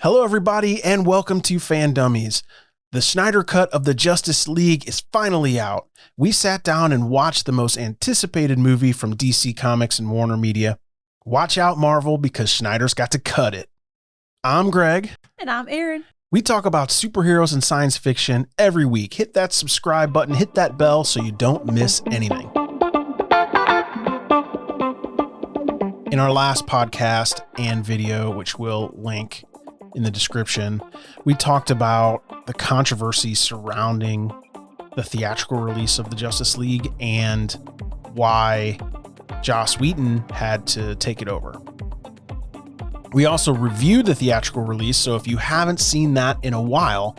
Hello, everybody, and welcome to Fan Dummies. The Snyder Cut of the Justice League is finally out. We sat down and watched the most anticipated movie from DC Comics and Warner Media. Watch out, Marvel, because Snyder's got to cut it. I'm Greg. And I'm Erin. We talk about superheroes and science fiction every week. Hit that subscribe button, hit that bell so you don't miss anything. In our last podcast and video, which we'll link in the description, we talked about the controversy surrounding the theatrical release of the Justice League and why Joss Whedon had to take it over. We also reviewed the theatrical release, so if you haven't seen that in a while,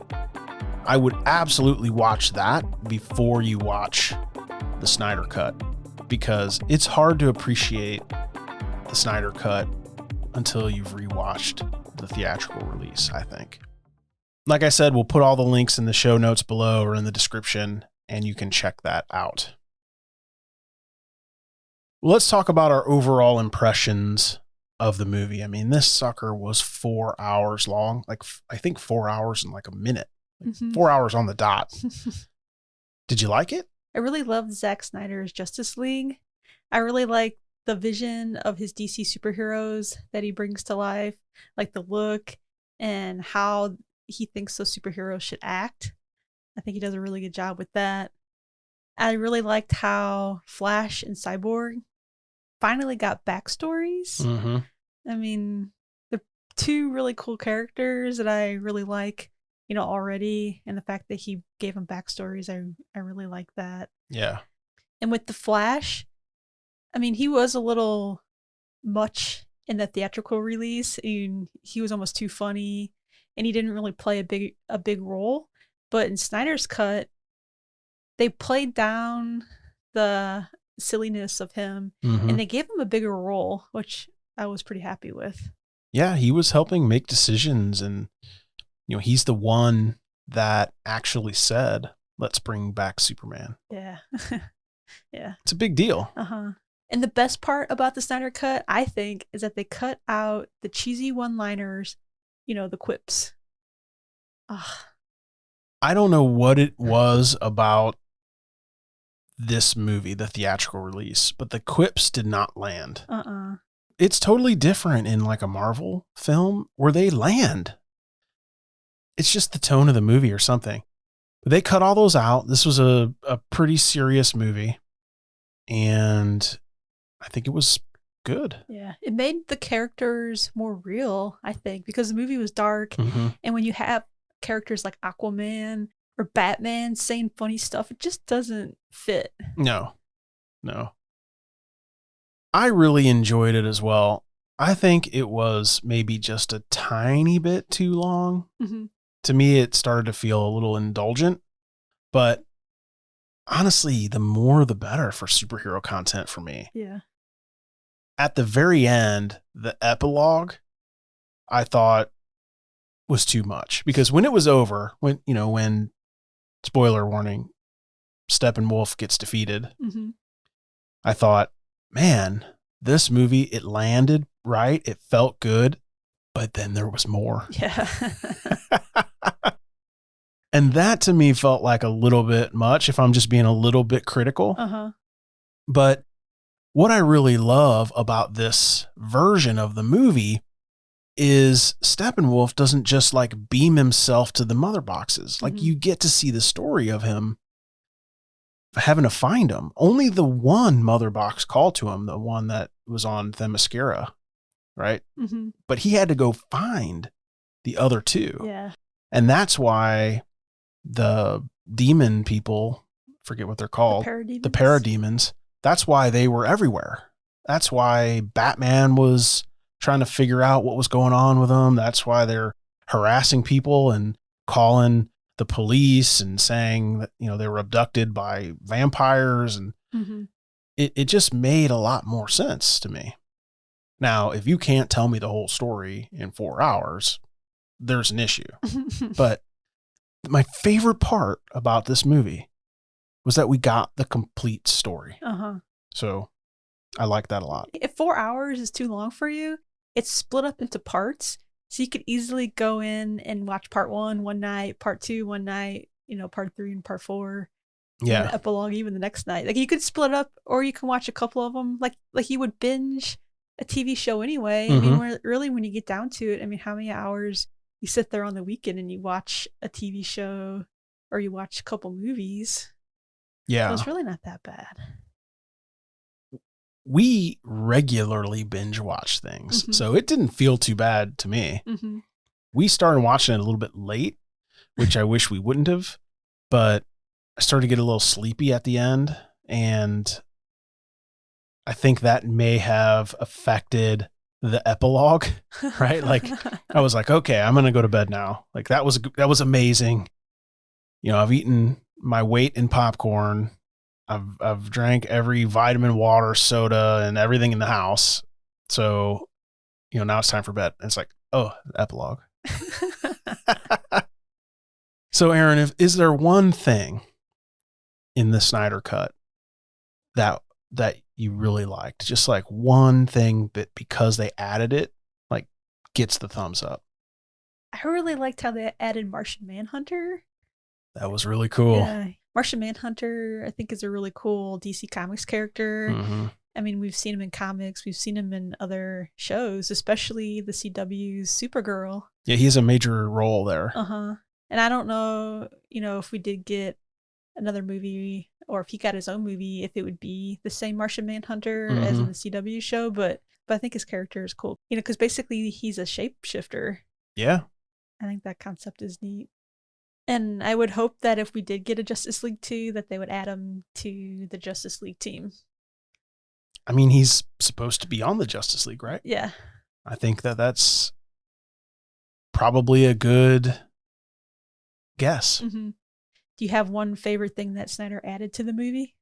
I would absolutely watch that before you watch the Snyder Cut, because it's hard to appreciate the Snyder Cut until you've rewatched the theatrical release, I think. Like I said, we'll put all the links in the show notes below or in the description, and you can check that out. Let's talk about our overall impressions of the movie. I mean, this sucker was 4 hours long, I think 4 hours and like a minute, 4 hours on the dot. Did you like it? I really loved Zack Snyder's Justice League. I really like the vision of his DC superheroes that he brings to life, like the look and how he thinks those superheroes should act. I think he does a really good job with that. I really liked how Flash and Cyborg finally got backstories. I mean, they're two really cool characters that I really like, already. And the fact that he gave them backstories, I really like that. Yeah. And with the Flash, I mean, he was a little much in the theatrical release. He was almost too funny, and he didn't really play a big role. But in Snyder's Cut, they played down the silliness of him, and they gave him a bigger role, which I was pretty happy with. Yeah, he was helping make decisions, and he's the one that actually said, "Let's bring back Superman." Yeah. Yeah. It's a big deal. And the best part about the Snyder Cut, I think, is that they cut out the cheesy one-liners, the quips. I don't know what it was about this movie, the theatrical release, but the quips did not land. It's totally different in like a Marvel film where they land. It's just the tone of the movie or something. But they cut all those out. This was a pretty serious movie, and I think it was good. Yeah, it made the characters more real, I think, because the movie was dark. And when you have characters like Aquaman or Batman saying funny stuff, it just doesn't fit. No. I really enjoyed it as well. I think it was maybe just a tiny bit too long. To me, it started to feel a little indulgent, but honestly, the more the better for superhero content for me. Yeah. At the very end, the epilogue, I thought was too much, because when it was over, when spoiler warning, Steppenwolf gets defeated, I thought, man, this movie, it landed right. It felt good, but then there was more. Yeah. And that to me felt like a little bit much, if I'm just being a little bit critical. But what I really love about this version of the movie is Steppenwolf doesn't just like beam himself to the mother boxes. Like you get to see the story of him having to find them. Only the one mother box called to him, the one that was on Themyscira, right? But he had to go find the other two. Yeah. And that's why the demon people, forget what they're called, the parademons, that's why they were everywhere. That's why Batman was trying to figure out what was going on with them. That's why they're harassing people and calling the police and saying that, they were abducted by vampires. And it just made a lot more sense to me. Now, if you can't tell me the whole story in 4 hours, there's an issue. But my favorite part about this movie was that we got the complete story. So I like that a lot. If 4 hours is too long for you, it's split up into parts. So you could easily go in and watch part 1 one night, part 2 one night, part 3 and part 4. And then Yeah. epilogue even the next night. Like you could split up, or you can watch a couple of them. Like you would binge a TV show anyway. I mean, really, when you get down to it, I mean, how many hours you sit there on the weekend and you watch a TV show, or you watch a couple movies? Yeah. So it's really not that bad. We regularly binge watch things, so it didn't feel too bad to me. We started watching it a little bit late, which I wish we wouldn't have, but I started to get a little sleepy at the end, and I think that may have affected the epilogue, right? Like I was like, okay, I'm going to go to bed now. Like that was amazing. I've eaten my weight in popcorn. I've drank every vitamin, water, soda, and everything in the house. So, now it's time for bed. And it's like, oh, epilogue. So, Erin, is there one thing in the Snyder Cut that you really liked? Just like one thing that because they added it, like gets the thumbs up. I really liked how they added Martian Manhunter. That was really cool. Yeah. Martian Manhunter, I think, is a really cool DC Comics character. I mean, we've seen him in comics. We've seen him in other shows, especially the CW's Supergirl. Yeah, he has a major role there. And I don't know, if we did get another movie, or if he got his own movie, if it would be the same Martian Manhunter as in the CW show. But I think his character is cool. Because basically he's a shapeshifter. Yeah. I think that concept is neat. And I would hope that if we did get a Justice League 2, that they would add him to the Justice League team. I mean, he's supposed to be on the Justice League, right? Yeah. I think that's probably a good guess. Do you have one favorite thing that Snyder added to the movie?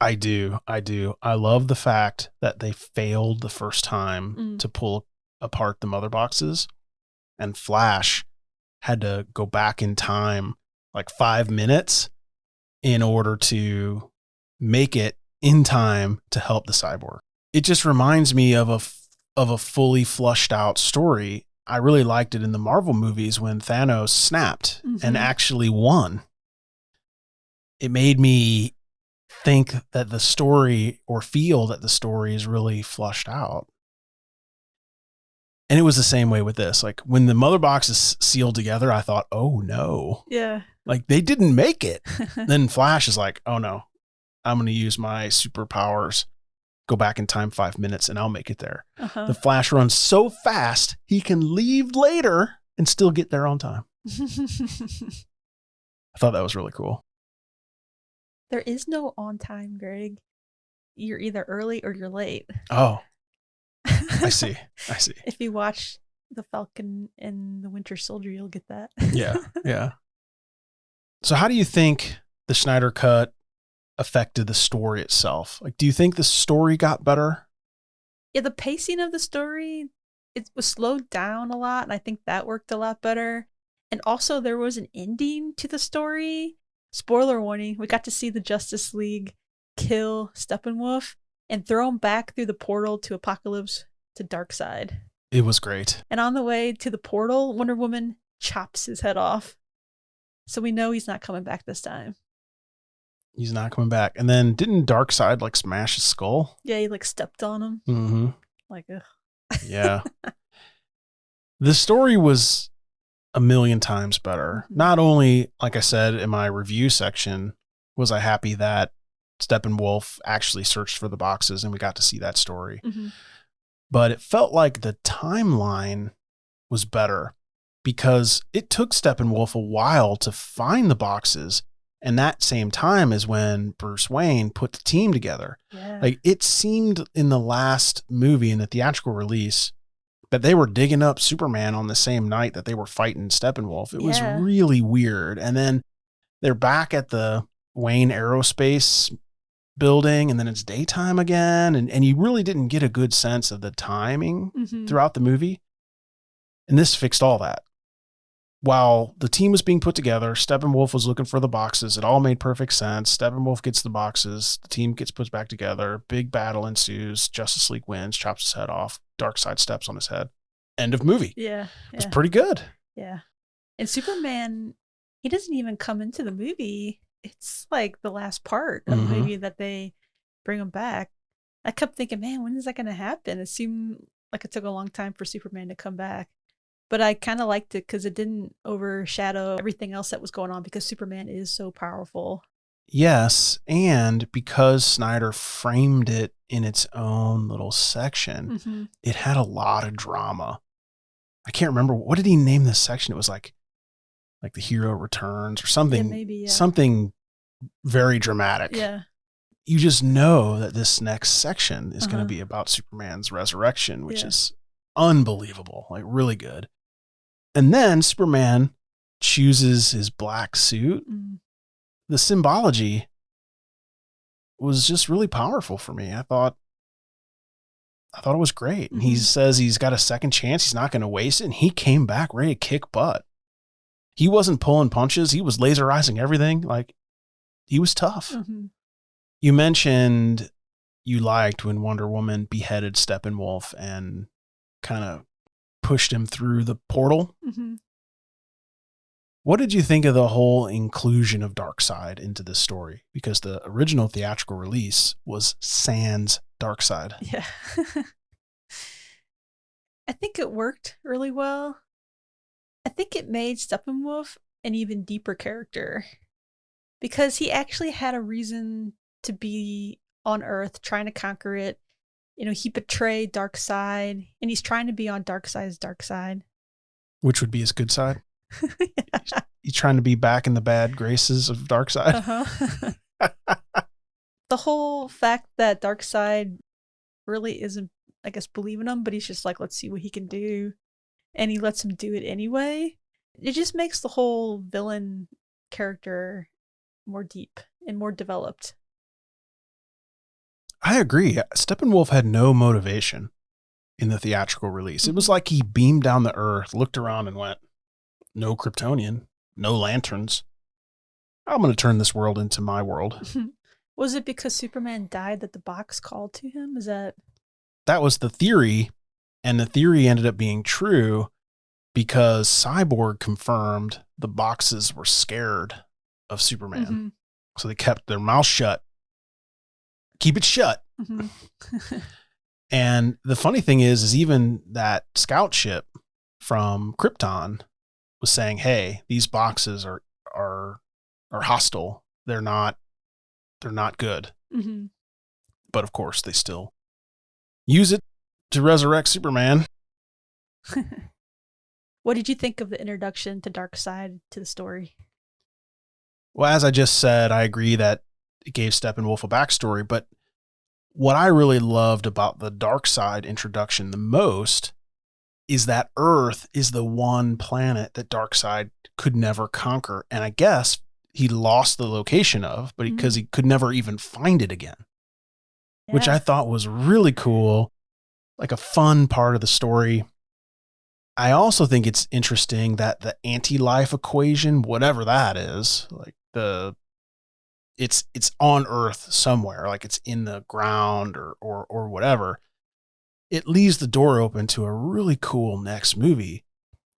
I do. I love the fact that they failed the first time to pull apart the mother boxes, and Flash had to go back in time like 5 minutes in order to make it in time to help the cyborg. It just reminds me of a fully flushed out story. I really liked it in the Marvel movies when Thanos snapped and actually won. It made me think that the story, or feel that the story, is really flushed out. And it was the same way with this. Like when the mother box is sealed together, I thought, oh no. Yeah. Like they didn't make it. Then Flash is like, oh no, I'm going to use my superpowers, go back in time 5 minutes, and I'll make it there. The Flash runs so fast, he can leave later and still get there on time. I thought that was really cool. There is no on time, Greg. You're either early or you're late. Oh, I see. If you watch The Falcon and the Winter Soldier, you'll get that. Yeah. So how do you think the Snyder Cut affected the story itself? Like, do you think the story got better? Yeah, the pacing of the story, it was slowed down a lot, and I think that worked a lot better. And also there was an ending to the story. Spoiler warning, we got to see the Justice League kill Steppenwolf and throw him back through the portal to Apocalypse to Darkseid. It was great. And on the way to the portal, Wonder Woman chops his head off. So we know he's not coming back this time. He's not coming back. And then didn't Darkseid like smash his skull? Yeah, he like stepped on him. Like, ugh. Yeah. The story was a million times better. Not only, like I said in my review section, was I happy that Steppenwolf actually searched for the boxes and we got to see that story, but it felt like the timeline was better because it took Steppenwolf a while to find the boxes. And that same time is when Bruce Wayne put the team together. Yeah. Like it seemed in the last movie, in the theatrical release, that they were digging up Superman on the same night that they were fighting Steppenwolf. It was really weird. And then they're back at the Wayne Aerospace building, and then it's daytime again. And you really didn't get a good sense of the timing throughout the movie. And this fixed all that. While the team was being put together, Steppenwolf was looking for the boxes. It all made perfect sense. Steppenwolf gets the boxes. The team gets put back together. Big battle ensues. Justice League wins, chops his head off. Darkseid steps on his head. End of movie. Yeah. It was pretty good. Yeah. And Superman, he doesn't even come into the movie. It's like the last part of the movie that they bring him back. I kept thinking, man, when is that going to happen? It seemed like it took a long time for Superman to come back. But I kind of liked it because it didn't overshadow everything else that was going on because Superman is so powerful. Yes, and because Snyder framed it in its own little section, it had a lot of drama. I can't remember, what did he name this section? It was like the hero returns or something. Yeah, maybe, something very dramatic. Yeah. You just know that this next section is going to be about Superman's resurrection, which is unbelievable, like really good. And then Superman chooses his black suit. The symbology was just really powerful for me. I thought it was great. And he says he's got a second chance. He's not going to waste it. And he came back ready to kick butt. He wasn't pulling punches. He was laserizing everything. Like, he was tough. You mentioned you liked when Wonder Woman beheaded Steppenwolf and kind of pushed him through the portal. What did you think of the whole inclusion of Darkseid into this story? Because the original theatrical release was sans Darkseid. Yeah. I think it worked really well. I think it made Steppenwolf an even deeper character because he actually had a reason to be on Earth trying to conquer it. You know, he betrayed Darkseid and he's trying to be on Darkseid's dark side. Which would be his good side? He's trying to be back in the bad graces of Darkseid. The whole fact that Darkseid really isn't, I guess, believing him, but he's just like, let's see what he can do. And he lets him do it anyway. It just makes the whole villain character more deep and more developed. I agree. Steppenwolf had no motivation in the theatrical release. It was like he beamed down the earth, looked around and went, no Kryptonian, no lanterns. I'm going to turn this world into my world. Was it because Superman died that the box called to him? That was the theory, and the theory ended up being true because Cyborg confirmed the boxes were scared of Superman. So they kept their mouth shut. Keep it shut. And the funny thing is even that scout ship from Krypton was saying, hey, these boxes are hostile. They're not good. But of course they still use it to resurrect Superman. What did you think of the introduction to Darkseid to the story? Well, as I just said, I agree that it gave Steppenwolf a backstory, but what I really loved about the Darkseid introduction the most is that Earth is the one planet that Darkseid could never conquer. And I guess he lost the location of, but because he could never even find it again, which I thought was really cool, like a fun part of the story. I also think it's interesting that the anti-life equation, whatever that is, like it's on Earth somewhere, like it's in the ground or whatever. It leaves the door open to a really cool next movie,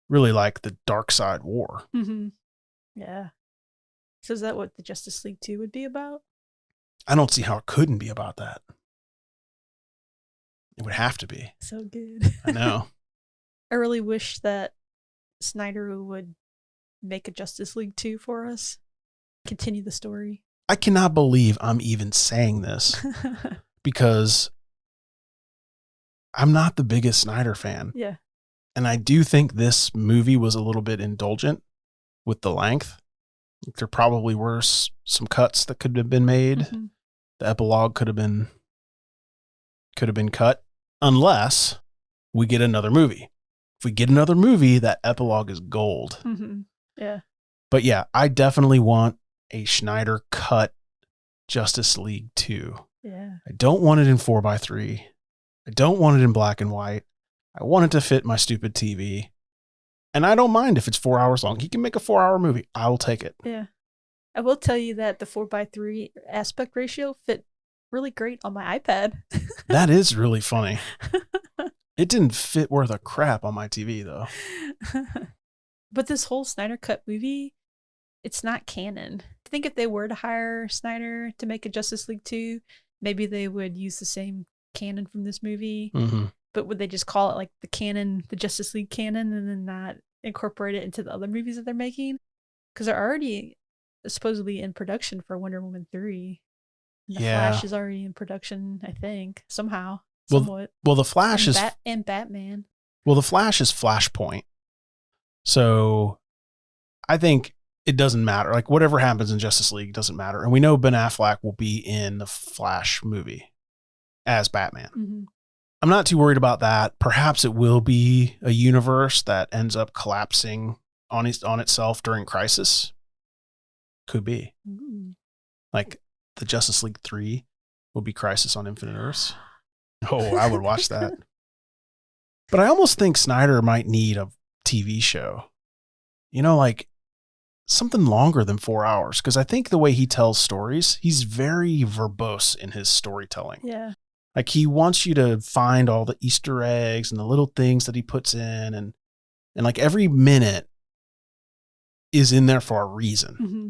really like the Darkseid War. Yeah. So is that what the Justice League 2 would be about? I don't see how it couldn't be about that. It would have to be. So good. I know. I really wish that Snyder would make a Justice League 2 for us. Continue the story. I cannot believe I'm even saying this because I'm not the biggest Snyder fan. Yeah. And I do think this movie was a little bit indulgent with the length. There probably were some cuts that could have been made. The epilogue could have been cut unless we get another movie. If we get another movie, that epilogue is gold. Yeah. But yeah, I definitely want a Snyder Cut Justice League 2. Yeah. I don't want it in 4:3. I don't want it in black and white. I want it to fit my stupid TV. And I don't mind if it's 4 hours long. He can make a 4-hour movie. I will take it. Yeah. I will tell you that the 4:3 aspect ratio fit really great on my iPad. That is really funny. It didn't fit worth a crap on my TV, though. But this whole Snyder Cut movie, it's not canon. I think if they were to hire Snyder to make a Justice League 2, maybe they would use the same canon from this movie. Mm-hmm. But would they just call it like the canon, the Justice League canon, and then not incorporate it into the other movies that they're making? Because they're already supposedly in production for Wonder Woman 3. And the Flash is already in production, I think, somehow, somewhat. Well, the Flash and Batman. Well, the Flash is Flashpoint. So I think it doesn't matter. Like, whatever happens in Justice League doesn't matter. And we know Ben Affleck will be in the Flash movie as Batman. Mm-hmm. I'm not too worried about that. Perhaps it will be a universe that ends up collapsing on itself during Crisis. Could be. Ooh. Like the Justice League 3 will be Crisis on Infinite Earths. Oh, I would watch that. But I almost think Snyder might need a TV show. You know, like something longer than 4 hours. Because I think the way he tells stories, he's very verbose in his storytelling. Yeah. Like he wants you to find all the Easter eggs and the little things that he puts in. And like every minute is in there for a reason. Mm-hmm.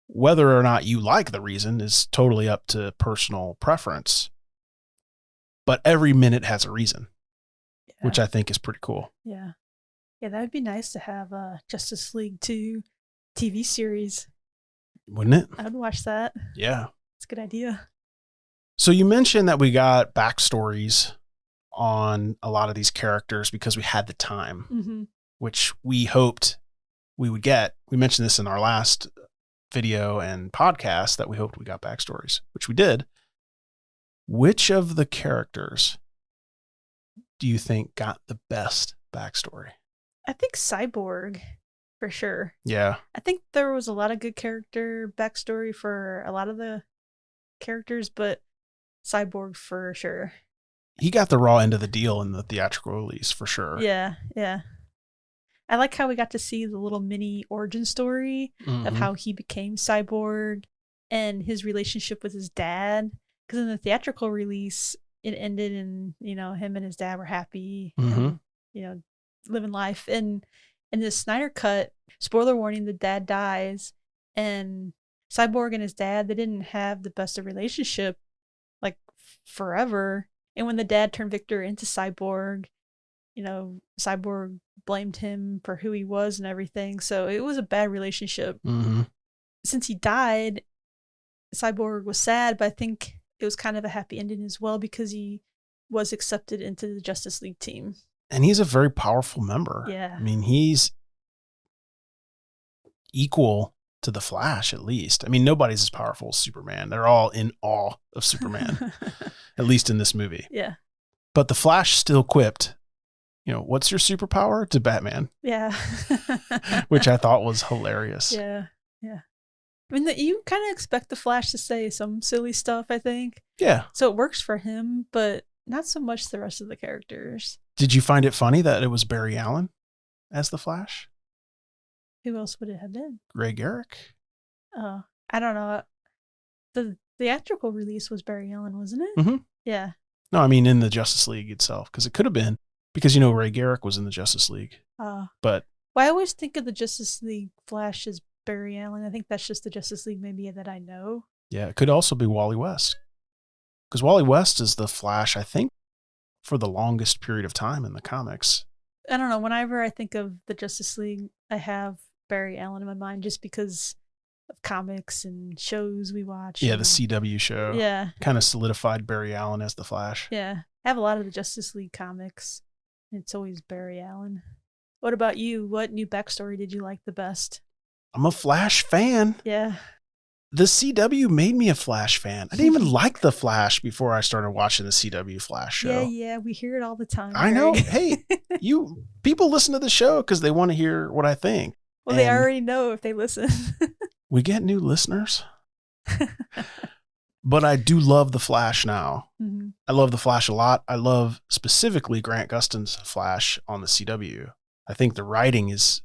Whether or not you like the reason is totally up to personal preference. But every minute has a reason, which I think is pretty cool. Yeah. Yeah, that would be nice to have a Justice League 2 TV series. Wouldn't it? I would watch that. Yeah. It's a good idea. So you mentioned that we got backstories on a lot of these characters because we had the time, mm-hmm. which we hoped we would get. We mentioned this in our last video and podcast that we hoped we got backstories, which we did. Which of the characters do you think got the best backstory? I think Cyborg, for sure. Yeah. I think there was a lot of good character backstory for a lot of the characters, but Cyborg for sure. He got the raw end of the deal in the theatrical release, for sure. Yeah, yeah. I like how we got to see the little mini origin story mm-hmm. of how he became Cyborg and his relationship with his dad. Because in the theatrical release, it ended and, him and his dad were happy, mm-hmm. and, living life. And in the Snyder Cut, spoiler warning, the dad dies. And Cyborg and his dad, they didn't have the best of relationship, like, forever. And when the dad turned Victor into Cyborg, Cyborg blamed him for who he was and everything. So it was a bad relationship. Mm-hmm. Since he died, Cyborg was sad, but I think it was kind of a happy ending as well because he was accepted into the Justice League team. And he's a very powerful member. Yeah. I mean, he's equal to the Flash, at least. I mean, nobody's as powerful as Superman. They're all in awe of Superman, at least in this movie. Yeah. But the Flash still quipped, what's your superpower? To Batman. Yeah. Which I thought was hilarious. Yeah. Yeah. I mean, you kind of expect the Flash to say some silly stuff, I think. Yeah. So it works for him, but not so much the rest of the characters. Did you find it funny that it was Barry Allen as the Flash? Who else would it have been? Ray Garrick? Oh, I don't know. The theatrical release was Barry Allen, wasn't it? Mm-hmm. Yeah. No, I mean in the Justice League itself, because it could have been, because Ray Garrick was in the Justice League. But I always think of the Justice League Flash as Barry Allen. I think that's just the Justice League maybe that I know. Yeah, it could also be Wally West. Because Wally West is the Flash, I think, for the longest period of time in the comics. I don't know. Whenever I think of the Justice League, I have Barry Allen in my mind just because of comics and shows we watch. Yeah, the CW show. Yeah. Kind of solidified Barry Allen as the Flash. Yeah. I have a lot of the Justice League comics. It's always Barry Allen. What about you? What new backstory did you like the best? I'm a Flash fan. Yeah. The CW made me a Flash fan. I didn't even like the Flash before I started watching the CW Flash show. Yeah, we hear it all the time. I know. Hey, people listen to the show because they want to hear what I think. Well, they already know if they listen. We get new listeners. But I do love the Flash now. Mm-hmm. I love the Flash a lot. I love specifically Grant Gustin's Flash on the CW. I think the writing is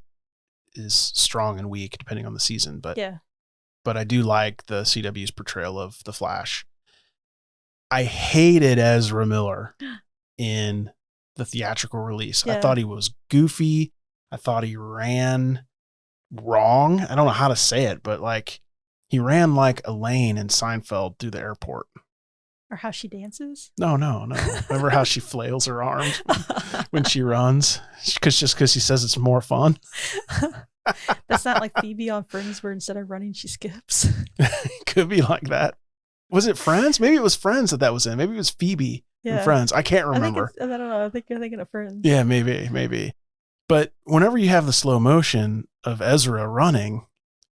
strong and weak depending on the season, but I do like the CW's portrayal of the Flash. I hated Ezra Miller in the theatrical release. I Yeah. thought he was goofy. I thought he ran wrong. I don't know how to say it, but like he ran like Elaine in Seinfeld through the airport. Or how she dances. No. Remember how she flails her arms when she runs? Just because she says it's more fun. That's not like Phoebe on Friends, where instead of running, she skips. Could be like that. Was it Friends? Maybe it was Friends that was in. Maybe it was Phoebe in Friends. I can't remember. I don't know. I think you're thinking of Friends. Yeah, maybe. But whenever you have the slow motion of Ezra running,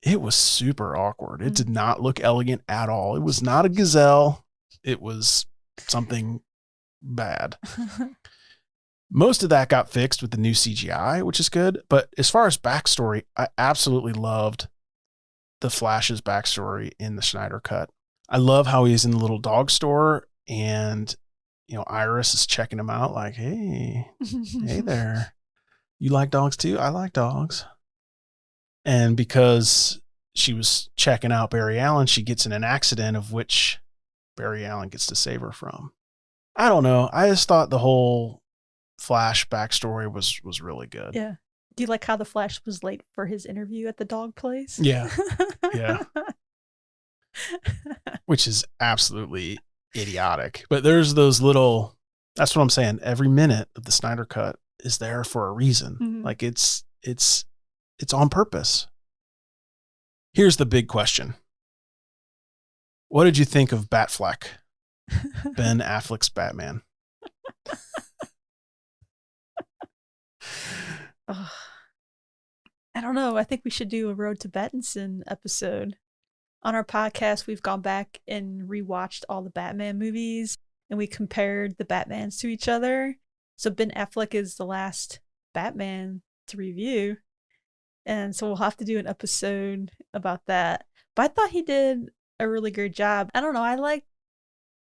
it was super awkward. It did not look elegant at all. It was not a gazelle. It was something bad. Most of that got fixed with the new CGI, which is good. But as far as backstory, I absolutely loved the Flash's backstory in the Snyder Cut. I love how he's in the little dog store and, Iris is checking him out like, hey there. You like dogs too? I like dogs. And because she was checking out Barry Allen, she gets in an accident of which Barry Allen gets to save her from. I don't know. I just thought the whole Flash backstory was really good. Yeah. Do you like how the Flash was late for his interview at the dog place? Yeah. Yeah. Which is absolutely idiotic. But there's those little, that's what I'm saying. Every minute of the Snyder Cut is there for a reason. Mm-hmm. Like it's on purpose. Here's the big question. What did you think of Batfleck? Ben Affleck's Batman. Oh, I don't know. I think we should do a Road to Pattinson episode. On our podcast, we've gone back and rewatched all the Batman movies, and we compared the Batmans to each other. So Ben Affleck is the last Batman to review, and so we'll have to do an episode about that. But I thought he did a really great job. I don't know. I like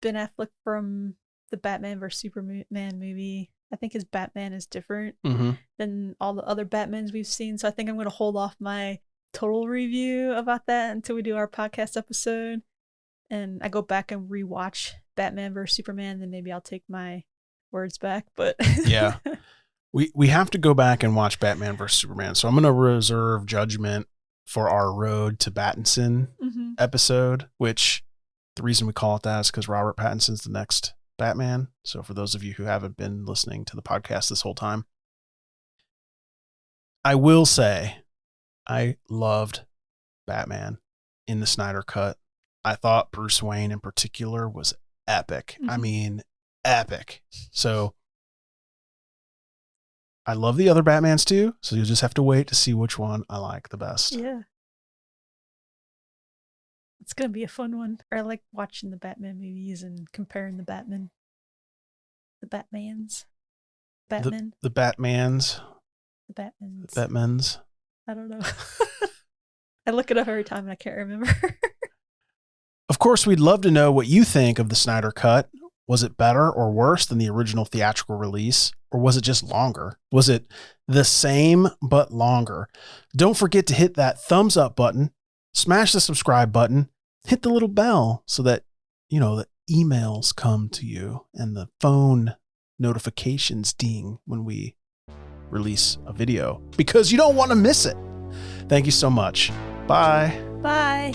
Ben Affleck from the Batman vs Superman movie. I think his Batman is different than all the other Batmans we've seen. So I think I'm going to hold off my total review about that until we do our podcast episode. And I go back and rewatch Batman vs Superman, then maybe I'll take my words back. But yeah, we have to go back and watch Batman vs Superman. So I'm going to reserve judgment for our Road to Pattinson episode, which the reason we call it that is because Robert Pattinson's the next Batman. So for those of you who haven't been listening to the podcast this whole time, I will say I loved Batman in the Snyder Cut. I thought Bruce Wayne in particular was epic. I mean, epic. So I love the other Batmans too. So you'll just have to wait to see which one I like the best. Yeah. It's going to be a fun one. I like watching the Batman movies and comparing the Batmans. The Batmans. The Batmans. I don't know. I look it up every time and I can't remember. Of course, we'd love to know what you think of the Snyder Cut. Was it better or worse than the original theatrical release? Or was it just longer? Was it the same but longer? Don't forget to hit that thumbs up button, smash the subscribe button, hit the little bell so that, the emails come to you and the phone notifications ding when we release a video, because you don't want to miss it. Thank you so much. Bye. Bye.